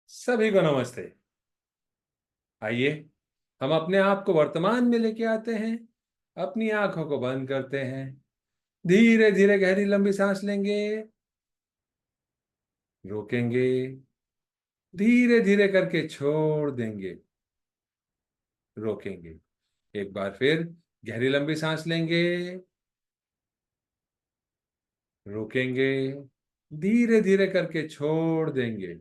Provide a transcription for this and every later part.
सभी को नमस्ते। आइए हम अपने आप को वर्तमान में लेके आते हैं। अपनी आंखों को बंद करते हैं। धीरे धीरे गहरी लंबी सांस लेंगे। रोकेंगे। धीरे धीरे करके छोड़ देंगे। रोकेंगे। एक बार फिर गहरी लंबी सांस लेंगे। रोकेंगे। धीरे धीरे करके छोड़ देंगे।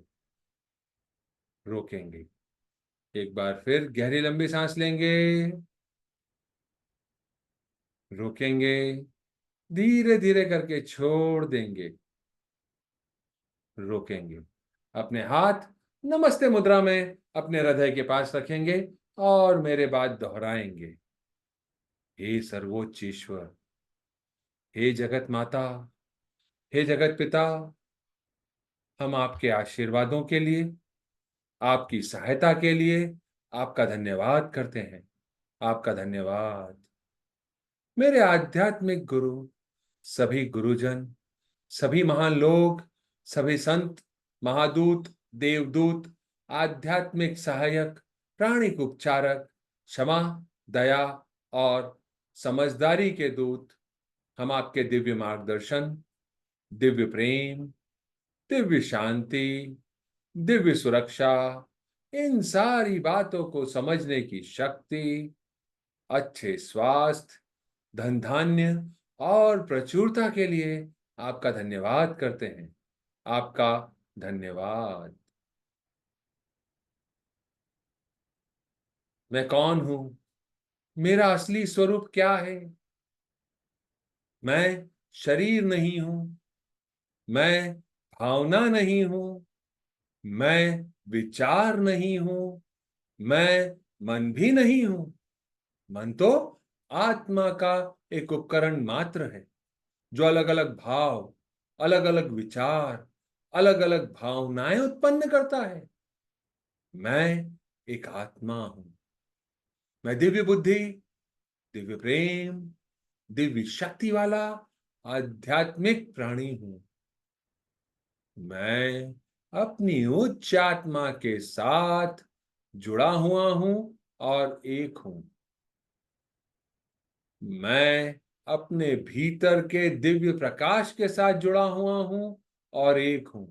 रोकेंगे। एक बार फिर गहरी लंबी सांस लेंगे। रोकेंगे। धीरे धीरे करके छोड़ देंगे। रोकेंगे। अपने हाथ नमस्ते मुद्रा में अपने हृदय के पास रखेंगे और मेरे बाद दोहराएंगे। हे सर्वोच्च ईश्वर, हे जगत माता, हे जगत पिता, हम आपके आशीर्वादों के लिए, आपकी सहायता के लिए आपका धन्यवाद करते हैं। आपका धन्यवाद। मेरे आध्यात्मिक गुरु, सभी गुरुजन, सभी महान लोग, सभी संत, महादूत, देवदूत, आध्यात्मिक सहायक, प्राणिक उपचारक, क्षमा, दया और समझदारी के दूत, हम आपके दिव्य मार्गदर्शन, दिव्य प्रेम, दिव्य शांति, दिव्य सुरक्षा, इन सारी बातों को समझने की शक्ति, अच्छे स्वास्थ्य, धन धान्य और प्रचुरता के लिए आपका धन्यवाद करते हैं। आपका धन्यवाद। मैं कौन हूं? मेरा असली स्वरूप क्या है? मैं शरीर नहीं हूं। मैं भावना नहीं हूं। मैं विचार नहीं हूं। मैं मन भी नहीं हूं। मन तो आत्मा का एक उपकरण मात्र है, जो अलग अलग भाव, अलग अलग विचार, अलग अलग भावनाएं उत्पन्न करता है। मैं एक आत्मा हूं। मैं दिव्य बुद्धि, दिव्य प्रेम, दिव्य शक्ति वाला आध्यात्मिक प्राणी हूं। मैं अपनी उच्च आत्मा के साथ जुड़ा हुआ हूं और एक हूं। मैं अपने भीतर के दिव्य प्रकाश के साथ जुड़ा हुआ हूं और एक हूं।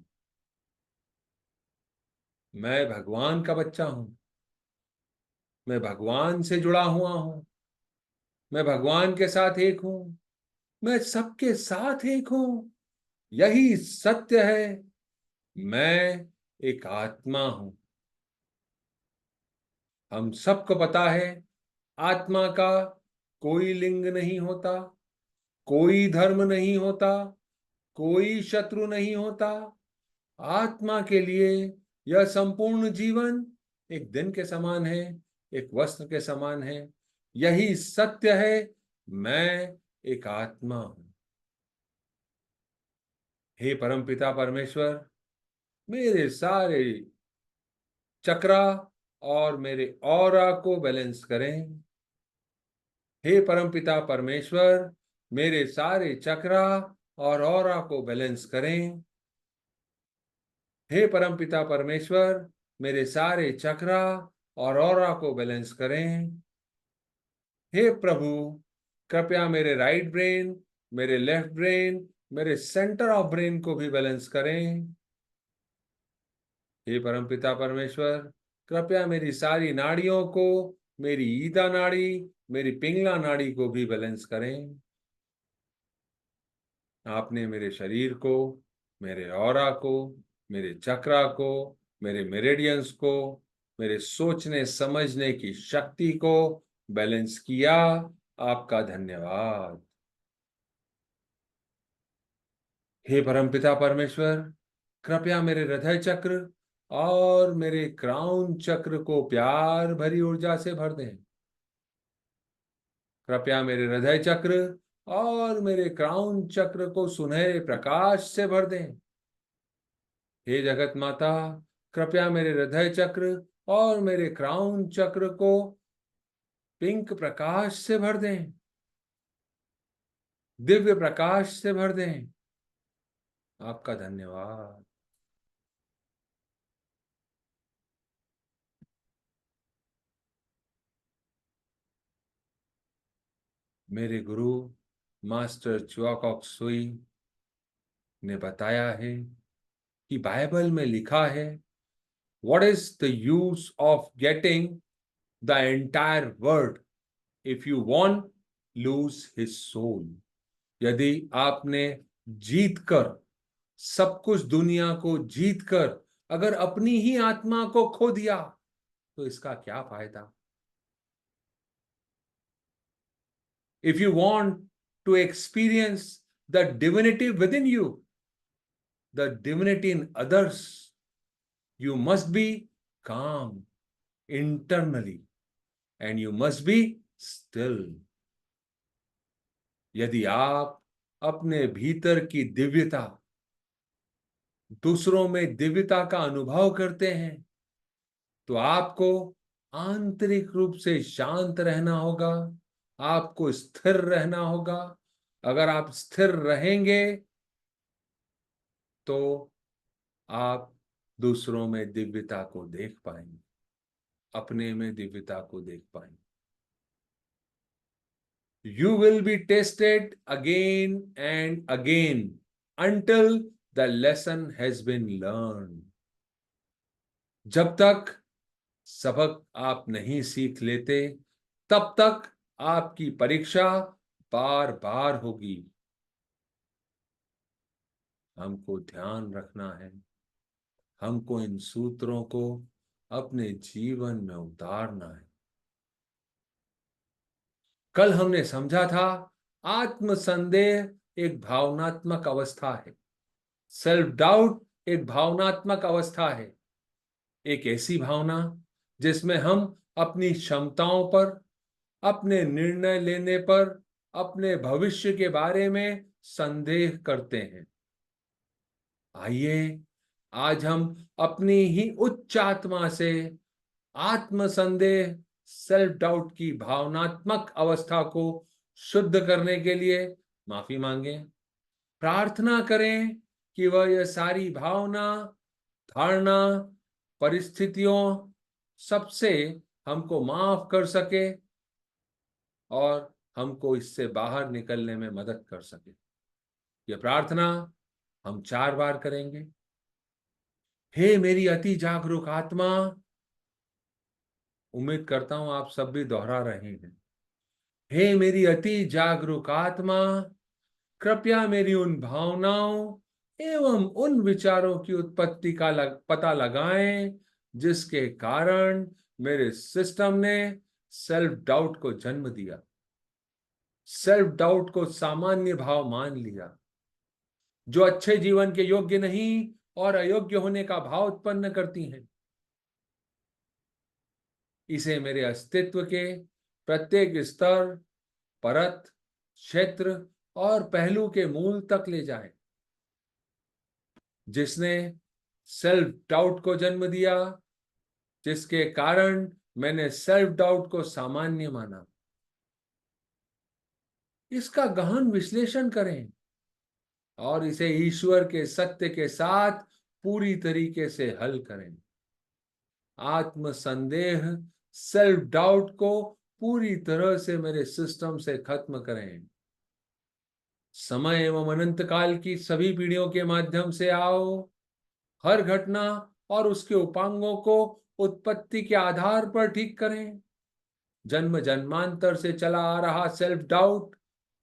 मैं भगवान का बच्चा हूं। मैं भगवान से जुड़ा हुआ हूं। मैं भगवान के साथ एक हूं। मैं सबके साथ एक हूं। यही सत्य है। मैं एक आत्मा हूं। हम सबको पता है, आत्मा का कोई लिंग नहीं होता, कोई धर्म नहीं होता, कोई शत्रु नहीं होता। आत्मा के लिए यह संपूर्ण जीवन एक दिन के समान है, एक वस्त्र के समान है। यही सत्य है। मैं एक आत्मा हूं। हे परमपिता परमेश्वर, मेरे सारे चक्रा और मेरे ऑरा को बैलेंस करें। हे परमपिता परमेश्वर, मेरे सारे चक्रा और ऑरा को बैलेंस करें। हे परमपिता परमेश्वर, मेरे सारे चक्रा और ऑरा को बैलेंस करें। हे प्रभु, कृपया मेरे राइट ब्रेन, मेरे लेफ्ट ब्रेन, मेरे सेंटर ऑफ ब्रेन को भी बैलेंस करें। हे परमपिता परमेश्वर, कृपया मेरी सारी नाड़ियों को, मेरी ईदा नाड़ी, मेरी पिंगला नाड़ी को भी बैलेंस करें। आपने मेरे शरीर को, मेरे ऑरा को, मेरे चक्रा को, मेरे मेरिडियंस को, मेरे सोचने समझने की शक्ति को बैलेंस किया। आपका धन्यवाद। हे परमपिता परमेश्वर, कृपया मेरे हृदय चक्र और मेरे क्राउन चक्र को प्यार भरी ऊर्जा से भर दें। कृपया मेरे हृदय चक्र और मेरे क्राउन चक्र को सुनहरे प्रकाश से भर दें। हे जगत माता, कृपया मेरे हृदय चक्र और मेरे क्राउन चक्र को पिंक प्रकाश से भर दें, दिव्य प्रकाश से भर दें। आपका धन्यवाद। मेरे गुरु मास्टर च्योकॉक सुई ने बताया है कि बाइबल में लिखा है, what is the use of getting the entire world if you want lose his soul. यदि आपने जीतकर, सब कुछ दुनिया को जीतकर अगर अपनी ही आत्मा को खो दिया तो इसका क्या फायदा। If you want to experience the divinity within you, the divinity in others, you must be calm internally and you must be still। यदि आप अपने भीतर की दिव्यता, दूसरों में दिव्यता का अनुभव करते हैं तो आपको आंतरिक रूप से शांत रहना होगा, आपको स्थिर रहना होगा। अगर आप स्थिर रहेंगे तो आप दूसरों में दिव्यता को देख पाएंगे, अपने में दिव्यता को देख पाएंगे। You will be tested again and again until the lesson has been learned। जब तक सबक आप नहीं सीख लेते तब तक आपकी परीक्षा बार बार होगी। हमको ध्यान रखना है, हमको इन सूत्रों को अपने जीवन में उतारना है। कल हमने समझा था आत्मसंदेह एक भावनात्मक अवस्था है, सेल्फ डाउट एक भावनात्मक अवस्था है, एक ऐसी भावना जिसमें हम अपनी क्षमताओं पर, अपने निर्णय लेने पर, अपने भविष्य के बारे में संदेह करते हैं। आइए आज हम अपनी ही उच्च आत्मा से आत्मसंदेह, सेल्फ डाउट की भावनात्मक अवस्था को शुद्ध करने के लिए माफी मांगे, प्रार्थना करें कि वह यह सारी भावना, धारणा, परिस्थितियों सबसे हमको माफ कर सके और हमको इससे बाहर निकलने में मदद कर सके। यह प्रार्थना हम 4 बार करेंगे। हे मेरी अति जागरूक आत्मा, उम्मीद करता हूं आप सब भी दोहरा रहे हैं। हे मेरी अति जागरूक आत्मा, कृपया मेरी उन भावनाओं एवं उन विचारों की उत्पत्ति का पता लगाएं जिसके कारण मेरे सिस्टम ने सेल्फ डाउट को जन्म दिया, सेल्फ डाउट को सामान्य भाव मान लिया, जो अच्छे जीवन के योग्य नहीं और अयोग्य होने का भाव उत्पन्न करती हैं। इसे मेरे अस्तित्व के प्रत्येक स्तर, परत, क्षेत्र और पहलू के मूल तक ले जाए। जिसने सेल्फ डाउट को जन्म दिया, जिसके कारण मैंने सेल्फ डाउट को सामान्य माना, इसका गहन विश्लेषण करें और इसे ईश्वर के सत्य के साथ पूरी तरीके से हल करें। आत्म संदेह, सेल्फ डाउट को पूरी तरह से मेरे सिस्टम से खत्म करें। समय एवं अनंत काल की सभी पीढ़ियों के माध्यम से आओ, हर घटना और उसके उपांगों को उत्पत्ति के आधार पर ठीक करें। जन्म जन्मांतर से चला आ रहा सेल्फ डाउट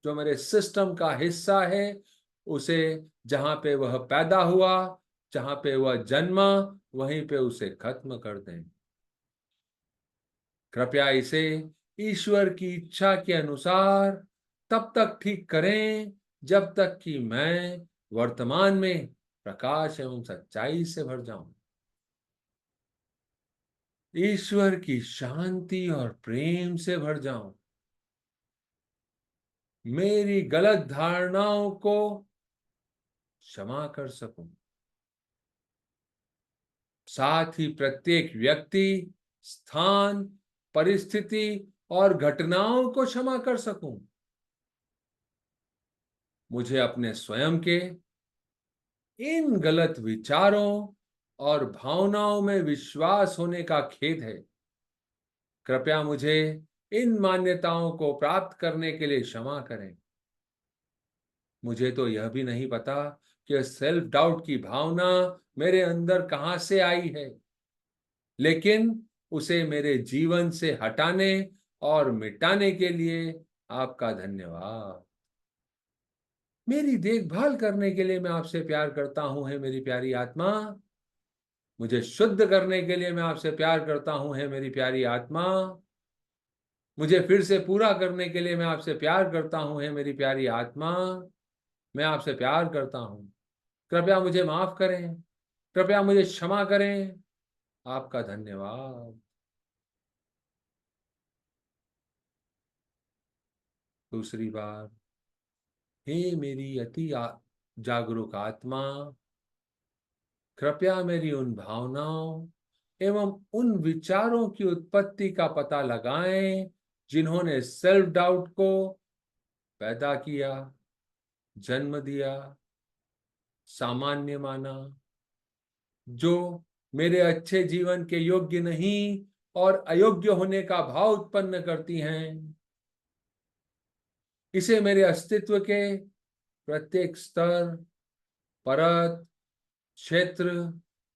जो मेरे सिस्टम का हिस्सा है, उसे जहां पे वह पैदा हुआ, जहां पे वह जन्मा, वहीं पे उसे खत्म कर दें। कृपया इसे ईश्वर की इच्छा के अनुसार तब तक ठीक करें जब तक कि मैं वर्तमान में प्रकाश एवं सच्चाई से भर जाऊं। ईश्वर की शांति और प्रेम से भर जाऊं। मेरी गलत धारणाओं को क्षमा कर सकूं। साथ ही प्रत्येक व्यक्ति, स्थान, परिस्थिति और घटनाओं को क्षमा कर सकूं। मुझे अपने स्वयं के इन गलत विचारों और भावनाओं में विश्वास होने का खेद है। कृपया मुझे इन मान्यताओं को प्राप्त करने के लिए क्षमा करें। मुझे तो यह भी नहीं पता कि सेल्फ डाउट की भावना मेरे अंदर कहां से आई है, लेकिन उसे मेरे जीवन से हटाने और मिटाने के लिए आपका धन्यवाद। मेरी देखभाल करने के लिए मैं आपसे प्यार करता हूं, है मेरी प्यारी आत्मा। मुझे शुद्ध करने के लिए मैं आपसे प्यार करता हूं, है मेरी प्यारी आत्मा। मुझे फिर से पूरा करने के लिए मैं आपसे प्यार करता हूं, है मेरी प्यारी आत्मा। मैं आपसे प्यार करता हूं। कृपया मुझे माफ करें, कृपया मुझे क्षमा करें। आपका धन्यवाद। दूसरी बार, हे मेरी जागरूक आत्मा, कृपया मेरी उन भावनाओं एवं उन विचारों की उत्पत्ति का पता लगाएं जिन्होंने सेल्फ डाउट को पैदा किया, जन्म दिया, सामान्य माना, जो मेरे अच्छे जीवन के योग्य नहीं और अयोग्य होने का भाव उत्पन्न करती हैं। इसे मेरे अस्तित्व के प्रत्येक स्तर, परत, क्षेत्र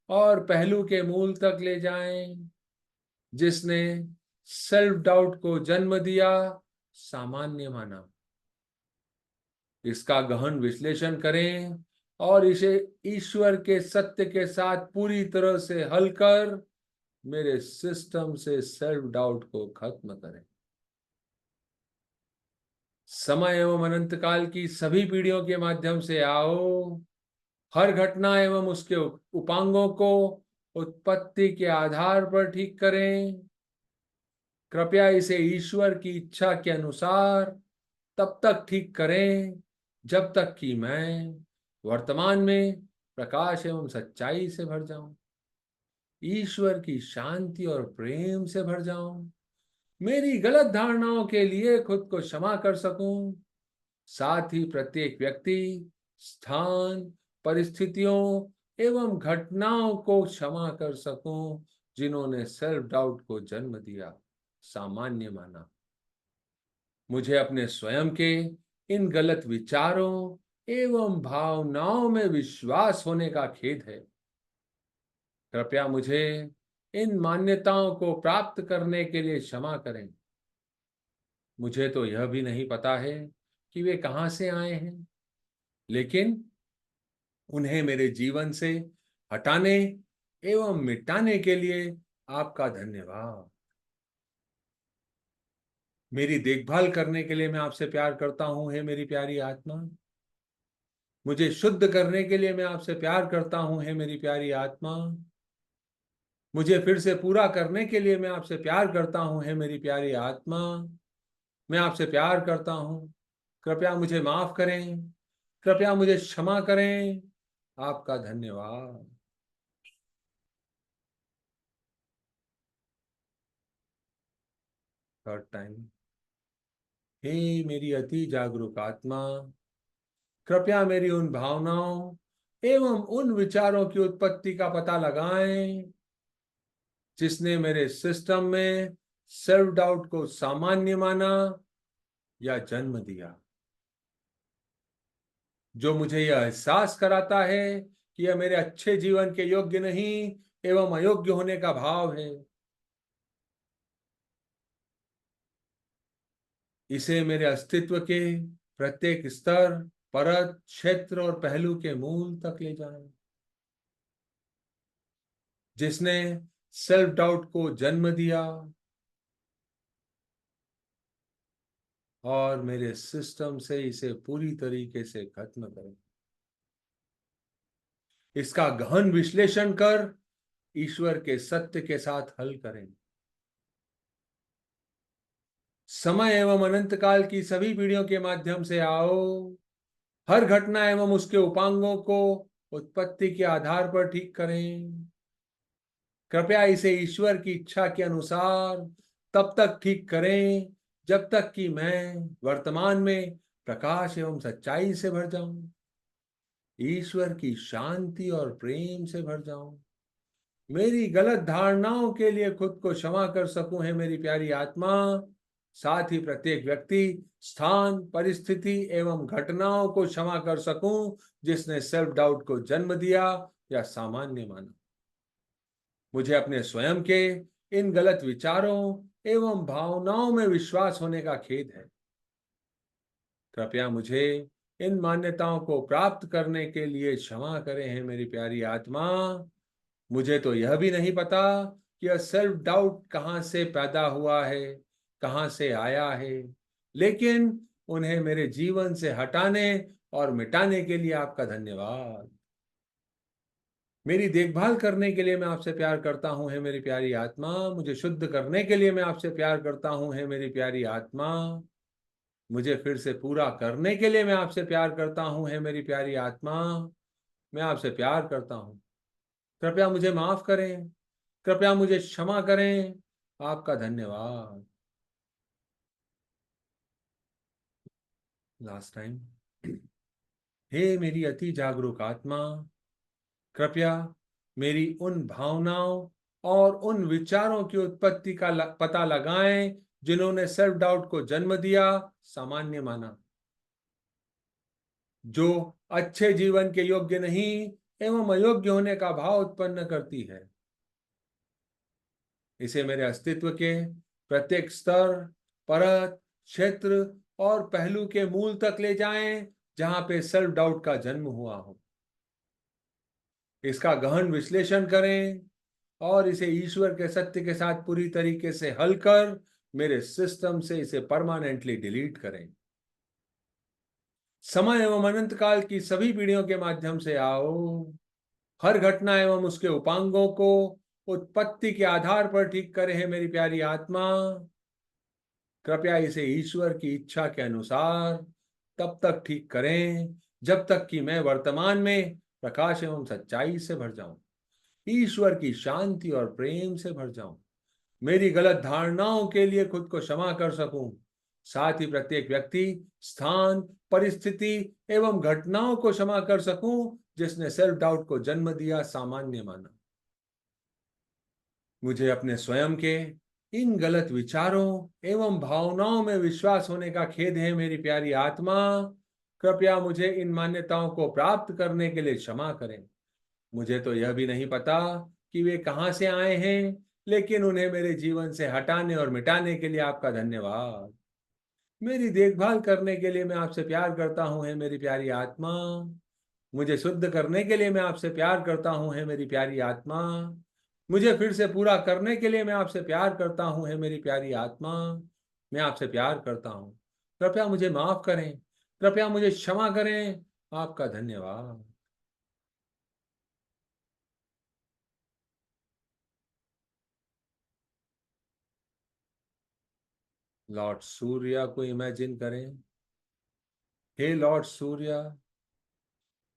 और पहलू के मूल तक ले जाएं, जिसने सेल्फ डाउट को जन्म दिया, सामान्य माना। इसका गहन विश्लेषण करें और इसे ईश्वर के सत्य के साथ पूरी तरह से हल कर मेरे सिस्टम से सेल्फ डाउट को खत्म करें। समय एवं अनंत काल की सभी पीढ़ियों के माध्यम से आओ, हर घटना एवं उसके उपांगों को उत्पत्ति के आधार पर ठीक करें। कृपया इसे ईश्वर की इच्छा के अनुसार तब तक ठीक करें जब तक कि मैं वर्तमान में प्रकाश एवं सच्चाई से भर जाऊं, ईश्वर की शांति और प्रेम से भर जाऊं, मेरी गलत धारणाओं के लिए खुद को क्षमा कर सकूं, साथ ही प्रत्येक व्यक्ति, स्थान, परिस्थितियों एवं घटनाओं को क्षमा कर सकूं जिन्होंने सेल्फ डाउट को जन्म दिया, सामान्य माना। मुझे अपने स्वयं के इन गलत विचारों एवं भावनाओं में विश्वास होने का खेद है। कृपया मुझे इन मान्यताओं को प्राप्त करने के लिए क्षमा करें। मुझे तो यह भी नहीं पता है कि वे कहां से आए हैं, लेकिन उन्हें मेरे जीवन से हटाने एवं मिटाने के लिए आपका धन्यवाद। मेरी देखभाल करने के लिए मैं आपसे प्यार करता हूं, हे मेरी प्यारी आत्मा। मुझे शुद्ध करने के लिए मैं आपसे प्यार करता हूं, हे मेरी प्यारी आत्मा। मुझे फिर से पूरा करने के लिए मैं आपसे प्यार करता हूं, हे मेरी प्यारी आत्मा। मैं आपसे प्यार करता हूं। कृपया मुझे माफ करें, कृपया मुझे क्षमा करें। आपका धन्यवाद। थर्ड टाइम, हे मेरी अति जागरूक आत्मा, कृपया मेरी उन भावनाओं एवं उन विचारों की उत्पत्ति का पता लगाएं जिसने मेरे सिस्टम में सेल्फ डाउट को सामान्य माना या जन्म दिया, जो मुझे यह एहसास कराता है कि यह मेरे अच्छे जीवन के योग्य नहीं एवं अयोग्य होने का भाव है। इसे मेरे अस्तित्व के प्रत्येक स्तर, परत, क्षेत्र और पहलू के मूल तक ले जाएं, जिसने सेल्फ डाउट को जन्म दिया और मेरे सिस्टम से इसे पूरी तरीके से खत्म करें। इसका गहन विश्लेषण कर ईश्वर के सत्य के साथ हल करें। समय एवं अनंत काल की सभी पीढ़ियों के माध्यम से आओ, हर घटना एवं उसके उपांगों को उत्पत्ति के आधार पर ठीक करें। कृपया इसे ईश्वर की इच्छा के अनुसार तब तक ठीक करें जब तक कि मैं वर्तमान में प्रकाश एवं सच्चाई से भर जाऊं, ईश्वर की शांति और प्रेम से भर जाऊं, मेरी गलत धारणाओं के लिए खुद को क्षमा कर सकूं, है मेरी प्यारी आत्मा। साथ ही प्रत्येक व्यक्ति, स्थान, परिस्थिति एवं घटनाओं को क्षमा कर सकूं जिसने सेल्फ डाउट को जन्म दिया या सामान्य माना। मुझे अपने स्वयं के इन गलत विचारों एवं भावनाओं में विश्वास होने का खेद है। कृपया मुझे इन मान्यताओं को प्राप्त करने के लिए क्षमा करें है मेरी प्यारी आत्मा। मुझे तो यह भी नहीं पता कि यह सेल्फ डाउट कहाँ से पैदा हुआ है, कहाँ से आया है, लेकिन उन्हें मेरे जीवन से हटाने और मिटाने के लिए आपका धन्यवाद। मेरी देखभाल करने के लिए मैं आपसे प्यार करता हूं है मेरी प्यारी आत्मा। मुझे शुद्ध करने के लिए मैं आपसे प्यार करता हूं है मेरी प्यारी आत्मा। मुझे फिर से पूरा करने के लिए मैं आपसे प्यार करता हूं है मेरी प्यारी आत्मा। मैं आपसे प्यार करता हूं। कृपया मुझे माफ करें, कृपया मुझे क्षमा करें। आपका धन्यवाद। Last time. हे मेरी अति जागरूक आत्मा, कृपया मेरी उन भावनाओं और उन विचारों की उत्पत्ति का पता लगाएं जिन्होंने सेल्फ डाउट को जन्म दिया, सामान्य माना, जो अच्छे जीवन के योग्य नहीं एवं अयोग्य होने का भाव उत्पन्न करती है। इसे मेरे अस्तित्व के प्रत्येक स्तर, परत, क्षेत्र और पहलू के मूल तक ले जाएं जहां पे सेल्फ डाउट का जन्म हुआ हो। इसका गहन विश्लेषण करें और इसे ईश्वर के सत्य के साथ पूरी तरीके से हल कर मेरे सिस्टम से इसे परमानेंटली डिलीट करें। समय एवं अनंत काल की सभी पीढ़ियों के माध्यम से आओ। हर घटना एवं उसके उपांगों को उत्पत्ति के आधार पर ठीक करे है मेरी प्यारी आत्मा। कृपया इसे ईश्वर की इच्छा के अनुसार तब तक ठीक करें जब तक कि मैं वर्तमान में प्रकाश एवं सच्चाई से भर जाऊं, ईश्वर की शांति और प्रेम से भर जाऊं, मेरी गलत धारणाओं के लिए खुद को क्षमा कर सकूं, साथ ही प्रत्येक व्यक्ति, स्थान, परिस्थिति एवं घटनाओं को क्षमा कर सकूं जिसने सेल्फ डाउट को जन्म दिया, सामान्य माना। मुझे अपने स्वयं के इन गलत विचारों एवं भावनाओं में विश्वास होने का खेद है मेरी प्यारी आत्मा। कृपया मुझे इन मान्यताओं को प्राप्त करने के लिए क्षमा करें। मुझे तो यह भी नहीं पता कि वे कहाँ से आए हैं, लेकिन उन्हें मेरे जीवन से हटाने और मिटाने के लिए आपका धन्यवाद। मेरी देखभाल करने के लिए मैं आपसे प्यार करता हूँ है मेरी प्यारी आत्मा। मुझे शुद्ध करने के लिए मैं आपसे प्यार करता हूँ है मेरी प्यारी आत्मा। मुझे फिर से पूरा करने के लिए मैं आपसे प्यार करता हूँ है मेरी प्यारी आत्मा। मैं आपसे प्यार करता हूँ। कृपया मुझे माफ करें, कृपया मुझे क्षमा करें। आपका धन्यवाद। लॉर्ड सूर्य को इमेजिन करें। हे लॉर्ड सूर्य,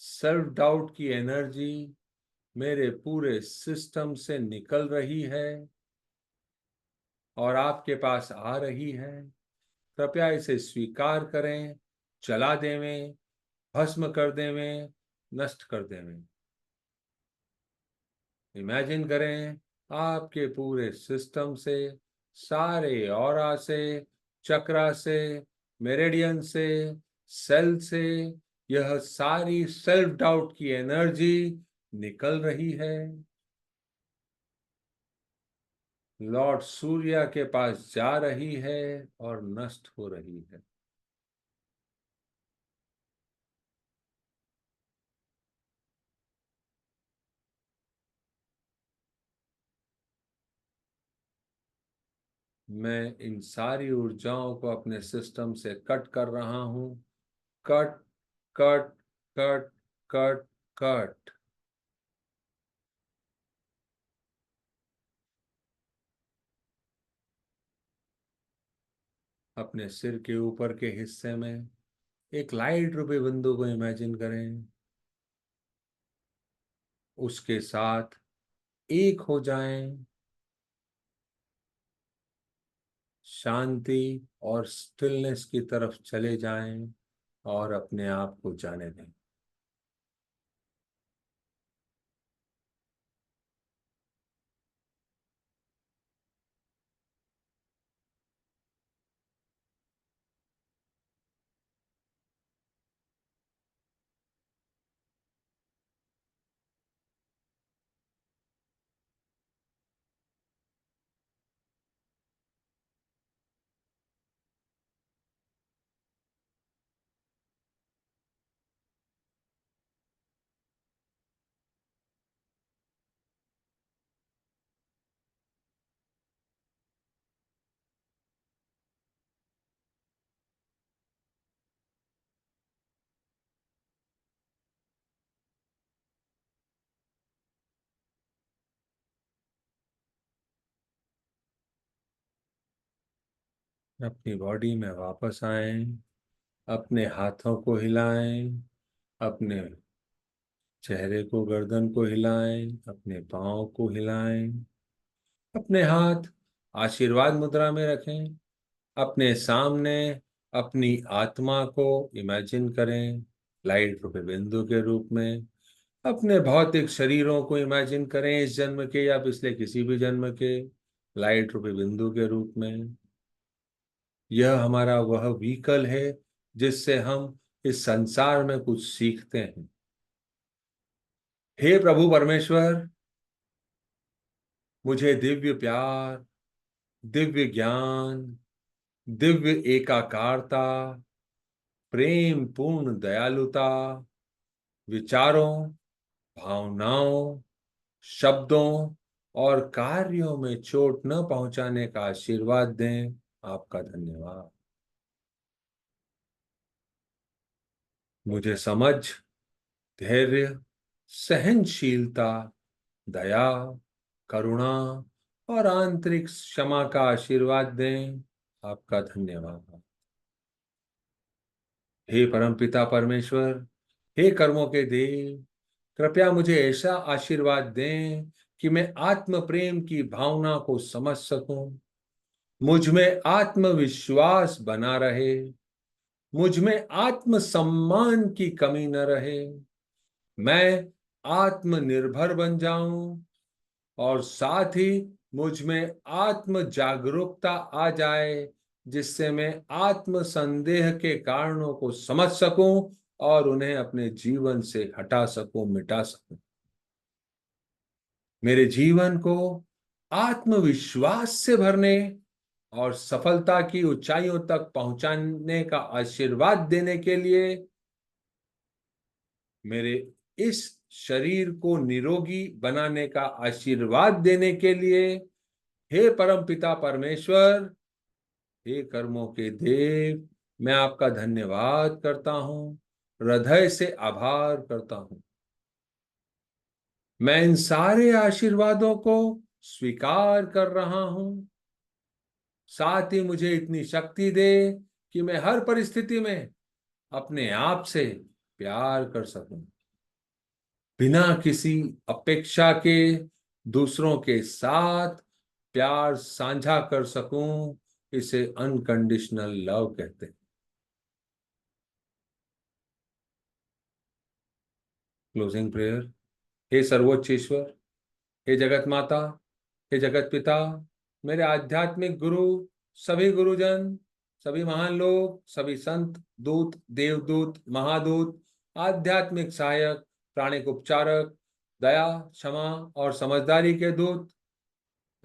सेल्फ डाउट की एनर्जी मेरे पूरे सिस्टम से निकल रही है और आपके पास आ रही है। कृपया इसे स्वीकार करें, जला देवें, भस्म कर देवें, नष्ट कर देवें। इमेजिन करें आपके पूरे सिस्टम से, सारे ऑरा से, चक्रा से, मेरिडियन से, सेल से यह सारी सेल्फ डाउट की एनर्जी निकल रही है, लॉर्ड सूर्य के पास जा रही है और नष्ट हो रही है। मैं इन सारी ऊर्जाओं को अपने सिस्टम से कट कर रहा हूं। Cut, cut, cut, cut, cut. अपने सिर के ऊपर के हिस्से में एक लाइट रूपी बिंदु को इमेजिन करें। उसके साथ एक हो जाएं, शांति और स्टिलनेस की तरफ चले जाएं और अपने आप को जाने दें। अपनी बॉडी में वापस आएं, अपने हाथों को हिलाएं, अपने चेहरे को, गर्दन को हिलाएं, अपने पाँव को हिलाएं, अपने हाथ आशीर्वाद मुद्रा में रखें, अपने सामने अपनी आत्मा को इमेजिन करें लाइट रूपी बिंदु के रूप में, अपने भौतिक शरीरों को इमेजिन करें इस जन्म के या पिछले किसी भी जन्म के लाइट रूपी बिंदु के रूप में। यह हमारा वह व्हीकल है जिससे हम इस संसार में कुछ सीखते हैं। हे प्रभु परमेश्वर, मुझे दिव्य प्यार, दिव्य ज्ञान, दिव्य एकाकारता, प्रेम पूर्ण दयालुता, विचारों, भावनाओं, शब्दों और कार्यों में चोट न पहुंचाने का आशीर्वाद दें। आपका धन्यवाद। मुझे समझ, धैर्य, सहनशीलता, दया, करुणा और आंतरिक क्षमा का आशीर्वाद दें। आपका धन्यवाद। हे परमपिता परमेश्वर, हे कर्मों के देव, कृपया मुझे ऐसा आशीर्वाद दें कि मैं आत्म प्रेम की भावना को समझ सकूं, मुझ में आत्मविश्वास बना रहे, मुझ में आत्म सम्मान की कमी न रहे, मैं आत्मनिर्भर बन जाऊं और साथ ही मुझ में आत्म जागरूकता आ जाए, जिससे मैं आत्म संदेह के कारणों को समझ सकूं और उन्हें अपने जीवन से हटा सकूं, मिटा सकूं। मेरे जीवन को आत्मविश्वास से भरने और सफलता की ऊंचाइयों तक पहुंचाने का आशीर्वाद देने के लिए, मेरे इस शरीर को निरोगी बनाने का आशीर्वाद देने के लिए, हे परम पिता परमेश्वर, हे कर्मों के देव, मैं आपका धन्यवाद करता हूं, हृदय से आभार करता हूं। मैं इन सारे आशीर्वादों को स्वीकार कर रहा हूं। साथ ही मुझे इतनी शक्ति दे कि मैं हर परिस्थिति में अपने आप से प्यार कर सकूं, बिना किसी अपेक्षा के दूसरों के साथ प्यार साझा कर सकूं। इसे अनकंडीशनल लव कहते हैं। Closing prayer. हे सर्वोच्च ईश्वर, हे जगत माता, हे जगत पिता, मेरे आध्यात्मिक गुरु, सभी गुरुजन, सभी महान लोग, सभी संत, दूत, देवदूत, महादूत, आध्यात्मिक सहायक, प्राणिक उपचारक, दया, क्षमा और समझदारी के दूत,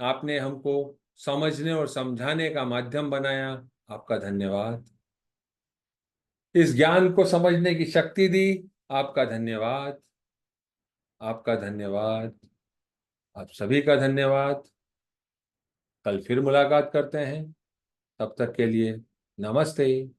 आपने हमको समझने और समझाने का माध्यम बनाया। आपका धन्यवाद। इस ज्ञान को समझने की शक्ति दी। आपका धन्यवाद। आपका धन्यवाद। आप सभी का धन्यवाद। कल फिर मुलाकात करते हैं। तब तक के लिए नमस्ते।